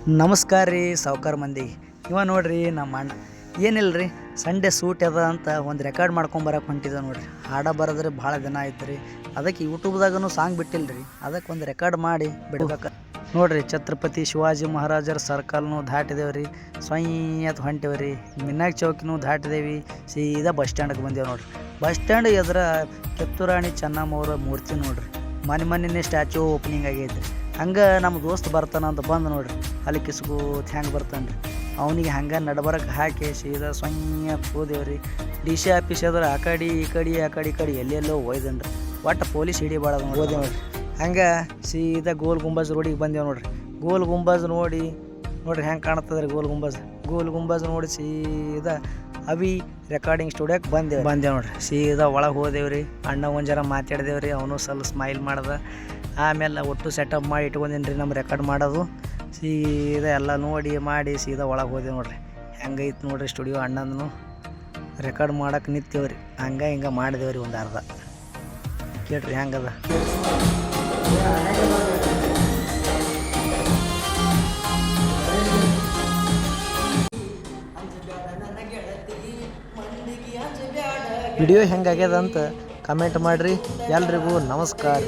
ನಮಸ್ಕಾರ ರೀ ಸಾವ್ಕಾರ ಮಂದಿ. ನೋಡ್ರಿ ನಮ್ಮ ಅಣ್ಣ ಏನಿಲ್ಲ ರೀ, ಸಂಡೇ ಸೂಟ್ ಅದ ಅಂತ ಒಂದು ರೆಕಾರ್ಡ್ ಮಾಡ್ಕೊಂಬರಕ್ಕೆ ಹೊಂಟಿದ್ದೆ ನೋಡ್ರಿ. ಹಾಡ ಬರೋದ್ರಿ ಭಾಳ ದಿನ ಆಯ್ತು ರೀ, ಅದಕ್ಕೆ ಯೂಟ್ಯೂಬ್ದಾಗೂ ಸಾಂಗ್ ಬಿಟ್ಟಿಲ್ಲ ರೀ, ಅದಕ್ಕೆ ಒಂದು ರೆಕಾರ್ಡ್ ಮಾಡಿ ಬಿಡ್ಬೇಕು ನೋಡ್ರಿ. ಛತ್ರಪತಿ ಶಿವಾಜಿ ಮಹಾರಾಜರ ಸರ್ಕಲ್ನು ದಾಟಿದೇವೆ ರೀ, ಸ್ವಯ್ಯತ್ ಹೊಂಟೇವೆ ರೀ, ಮಿನ್ನಾಗ್ ಚೌಕಿನೂ ದಾಟಿದೇವಿ, ಸೀದಾ ಬಸ್ ಸ್ಟ್ಯಾಂಡ್ಗೆ ಬಂದೇವೆ ನೋಡ್ರಿ. ಬಸ್ ಸ್ಟ್ಯಾಂಡ್ ಎದುರ ಕಿತ್ತೂರಾಣಿ ಚೆನ್ನಮ್ಮ ಅವರ ಮೂರ್ತಿ ನೋಡ್ರಿ, ಮೊನ್ನೆ ಸ್ಟ್ಯಾಚು ಓಪನಿಂಗ್ ಆಗೈತೆ ರೀ. ಹಂಗೆ ನಮ್ಮ ದೋಸ್ತ್ ಬರ್ತಾನ ಅಂತ ಬಂದು ನೋಡ್ರಿ, ಅಲ್ಲಿ ಕಿಸ್ಕೋತ್ ಹೆಂಗೆ ಬರ್ತಾನೆ ರೀ, ಅವನಿಗೆ ಹಂಗೆ ನಡ್ಬರಕ್ಕೆ ಹಾಕಿ ಸೀದಾ ಸೊನ್ನೆ ಹೋದೇವ್ರಿ. ಡಿ ಸಿ ಆಫೀಸ್ ಅದ್ರ ಆ ಕಡೆ ಈ ಕಡೆ ಎಲ್ಲೆಲ್ಲೋ ಒಯ್ದನ್ ರೀ, ಒಟ್ಟು ಪೊಲೀಸ್ ಹಿಡಿಬಾರ್ದು ಹೋದೆ ನೋಡ್ರಿ. ಹಂಗೆ ಸೀದಾ ಗೋಲ್ ಗುಂಬಜ್ ರೋಡಿಗೆ ಬಂದೇವು ನೋಡ್ರಿ. ಗೋಲ್ ಗುಂಬಜ್ ನೋಡ್ರಿ ಹೆಂಗೆ ಕಾಣ್ತದೆ ರೀ ಗೋಲ್ ಗುಂಬಜ್ ನೋಡಿ ಸೀದಾ ಅವಿ ರೆಕಾರ್ಡಿಂಗ್ ಸ್ಟುಡಿಯೋಕ್ಕೆ ಬಂದೇವು ನೋಡ್ರಿ. ಸೀದಾ ಒಳಗೆ ಹೋದೇವ್ರಿ. ಅಣ್ಣ ಒಂದು ಜರ ಮಾತಾಡಿದೇವ್ರಿ, ಅವನು ಸ್ವಲ್ಪ ಸ್ಮೈಲ್ ಮಾಡ್ದೆ. ಆಮೇಲೆ ಒಟ್ಟು ಸೆಟಪ್ ಮಾಡಿ ಇಟ್ಕೊಂಡೇನಿ ರೀ ನಮ್ಮ ರೆಕಾರ್ಡ್ ಮಾಡೋದು. ಸೀದಾ ಎಲ್ಲ ಮಾಡಿ ಸೀದಾ ಒಳಗೆ ಹೋದೆವು ನೋಡ್ರಿ. ಹೆಂಗೈತೆ ನೋಡ್ರಿ ಸ್ಟುಡಿಯೋ. ಅಣ್ಣಂದನು ರೆಕಾರ್ಡ್ ಮಾಡಕ್ಕೆ ನಿಂತೇವ್ರಿ, ಹಿಂಗೆ ಮಾಡಿದೇವ್ರಿ ಒಂದು ಅರ್ಧ. ಕೇಳ್ರಿ ಹೆಂಗದ. ವಿಡಿಯೋ ಹೆಂಗಾಗ್ಯದ ಅಂತ ಕಮೆಂಟ್ ಮಾಡಿರಿ. ಎಲ್ರಿಗೂ ನಮಸ್ಕಾರ.